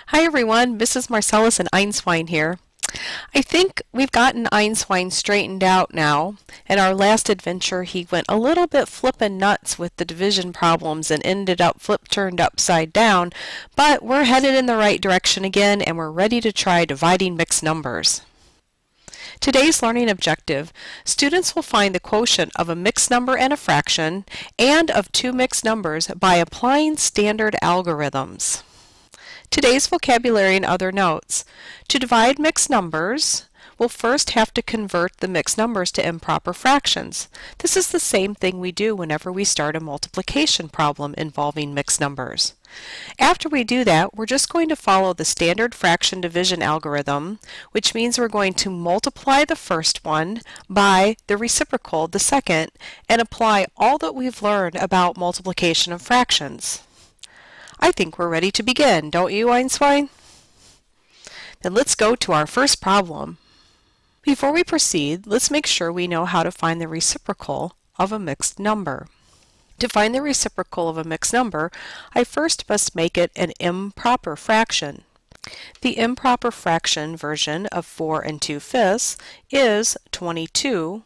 Hi everyone, Mrs. Marcellus and Einswine here. I think we've gotten Einswine straightened out now. In our last adventure he went a little bit flippin' nuts with the division problems and ended up turned upside down, but we're headed in the right direction again and we're ready to try dividing mixed numbers. Today's learning objective: students will find the quotient of a mixed number and a fraction and of two mixed numbers by applying standard algorithms. Today's vocabulary and other notes. To divide mixed numbers, we'll first have to convert the mixed numbers to improper fractions. This is the same thing we do whenever we start a multiplication problem involving mixed numbers. After we do that, we're just going to follow the standard fraction division algorithm, which means we're going to multiply the first one by the reciprocal, the second, and apply all that we've learned about multiplication of fractions. I think we're ready to begin, don't you, Einswine? Then let's go to our first problem. Before we proceed, let's make sure we know how to find the reciprocal of a mixed number. To find the reciprocal of a mixed number, I first must make it an improper fraction. The improper fraction version of 4 2/5 is 22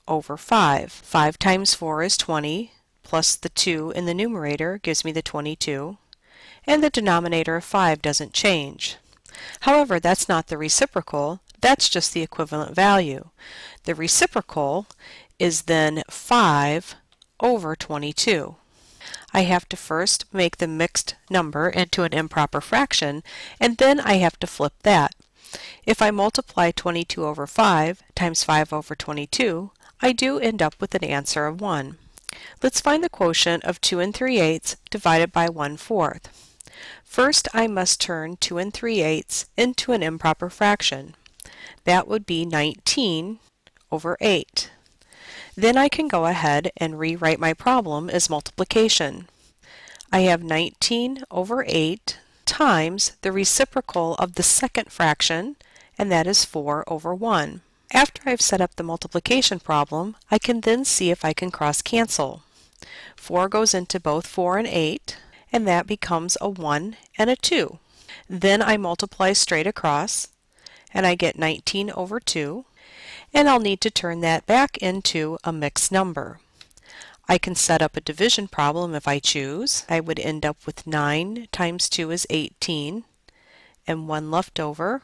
over 5. 5 times 4 is 20, plus the 2 in the numerator gives me the 22. And the denominator of 5 doesn't change. However, that's not the reciprocal, that's just the equivalent value. The reciprocal is then 5 over 22. I have to first make the mixed number into an improper fraction, and then I have to flip that. If I multiply 22 over 5 times 5 over 22, I do end up with an answer of 1. Let's find the quotient of 2 3/8 divided by 1/4. First, I must turn 2 3/8 into an improper fraction. That would be 19 over 8. Then I can go ahead and rewrite my problem as multiplication. I have 19 over 8 times the reciprocal of the second fraction, and that is 4 over 1. After I've set up the multiplication problem, I can then see if I can cross cancel. 4 goes into both 4 and 8. And that becomes a 1 and a 2. Then I multiply straight across, and I get 19 over 2, and I'll need to turn that back into a mixed number. I can set up a division problem if I choose. I would end up with 9 times 2 is 18, and 1 left over,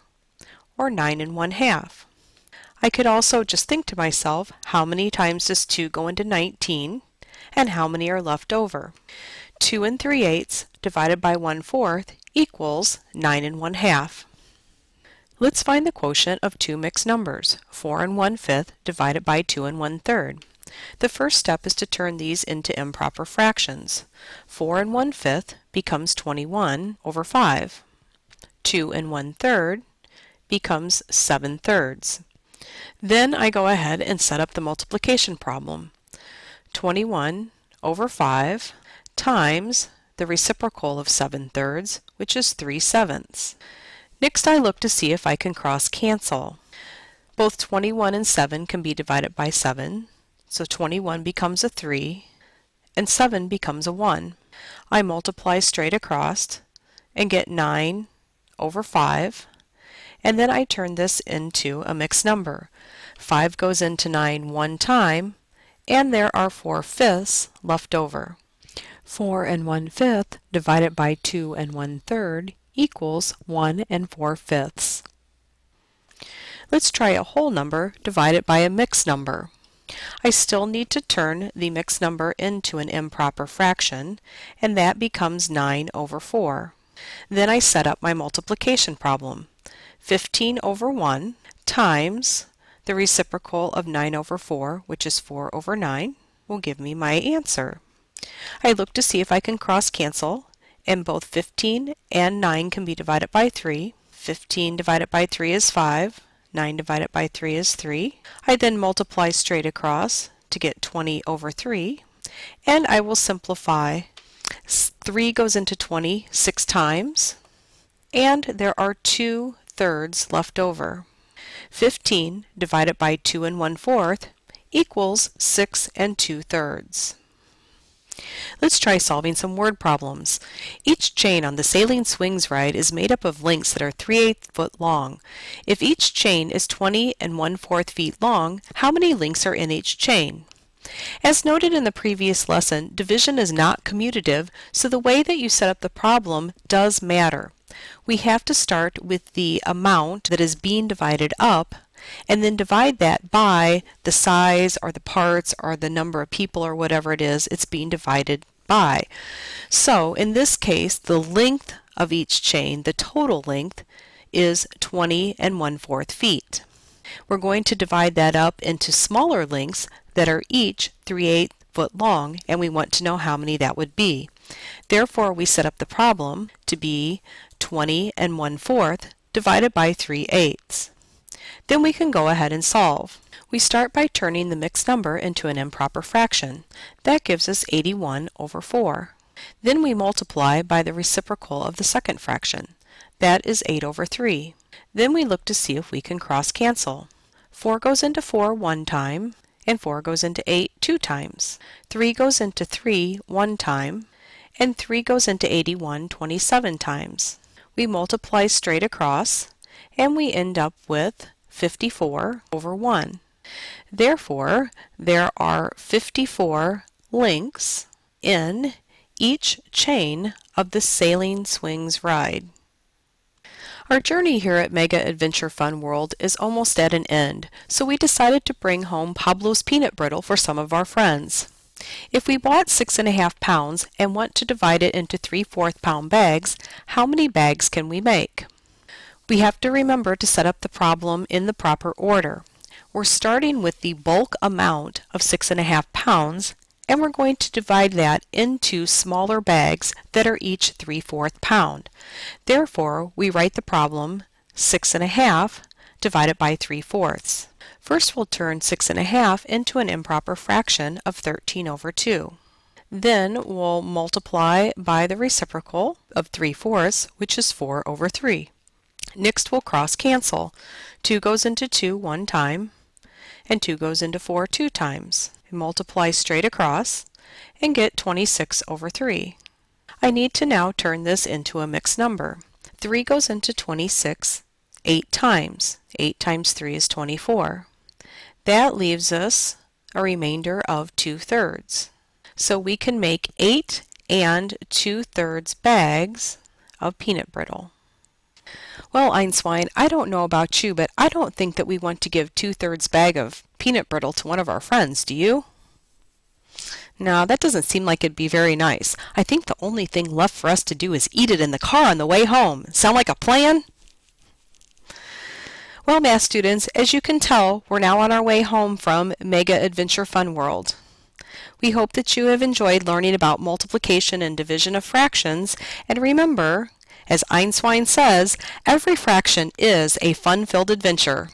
or 9 1/2. I could also just think to myself, how many times does 2 go into 19, and how many are left over? 2 3/8 divided by 1/4 equals 9 1/2. Let's find the quotient of two mixed numbers, 4 1/5 divided by 2 1/3. The first step is to turn these into improper fractions. 4 1/5 becomes 21 over 5. 2 1/3 becomes 7/3. Then I go ahead and set up the multiplication problem. 21 over 5 times the reciprocal of 7/3, which is 3/7. Next I look to see if I can cross cancel. Both 21 and 7 can be divided by 7, so 21 becomes a 3 and 7 becomes a 1. I multiply straight across and get 9 over 5, and then I turn this into a mixed number. 5 goes into 9 one time, and there are 4/5 left over. 4 1/5 divided by 2 1/3 equals 1 4/5. Let's try a whole number divided by a mixed number. I still need to turn the mixed number into an improper fraction, and that becomes 9 over 4. Then I set up my multiplication problem. 15 over 1 times the reciprocal of 9 over 4, which is 4 over 9, will give me my answer. I look to see if I can cross cancel, and both 15 and 9 can be divided by 3. 15 divided by 3 is 5. 9 divided by 3 is 3. I then multiply straight across to get 20 over 3, and I will simplify. 3 goes into 20 6 times, and there are 2/3 left over. 15 divided by 2 1/4 equals 6 2/3. Let's try solving some word problems. Each chain on the Sailing Swings ride is made up of links that are 3/8 foot long. If each chain is 20 1/4 feet long, how many links are in each chain? As noted in the previous lesson, division is not commutative, so the way that you set up the problem does matter. We have to start with the amount that is being divided up, and then divide that by the size or the parts or the number of people or whatever it is it's being divided by. So in this case, the length of each chain, the total length, is 20 1/4 feet. We're going to divide that up into smaller links that are each 3/8 foot long, and we want to know how many that would be. Therefore, we set up the problem to be 20 1/4 divided by 3/8. Then we can go ahead and solve. We start by turning the mixed number into an improper fraction. That gives us 81/4. Then we multiply by the reciprocal of the second fraction. That is 8/3. Then we look to see if we can cross-cancel. 4 goes into 4 one time, and 4 goes into 8 two times. 3 goes into 3 one time, and 3 goes into 81 27 times. We multiply straight across, and we end up with 54/1. Therefore, there are 54 links in each chain of the Sailing Swings ride. Our journey here at Mega Adventure Fun World is almost at an end, so we decided to bring home Pablo's peanut brittle for some of our friends. If we bought 6.5 pounds and want to divide it into 3/4 pound bags, how many bags can we make? We have to remember to set up the problem in the proper order. We're starting with the bulk amount of 6.5 pounds, and we're going to divide that into smaller bags that are each 3/4 pound. Therefore, we write the problem 6.5 divided by 3/4. First, we'll turn 6.5 into an improper fraction of 13/2. Then we'll multiply by the reciprocal of 3/4, which is 4/3. Next, we'll cross-cancel. 2 goes into 2 one time, and 2 goes into 4 two times. Multiply straight across and get 26/3. I need to now turn this into a mixed number. 3 goes into 26 8 times. 8 times 3 is 24. That leaves us a remainder of 2/3. So we can make 8 2/3 bags of peanut brittle. Well, Einstein, I don't know about you, but I don't think that we want to give 2/3 bag of peanut brittle to one of our friends, do you? No, that doesn't seem like it'd be very nice. I think the only thing left for us to do is eat it in the car on the way home. Sound like a plan? Well, math students, as you can tell, we're now on our way home from Mega Adventure Fun World. We hope that you have enjoyed learning about multiplication and division of fractions, and remember, as Einstein says, every fraction is a fun-filled adventure.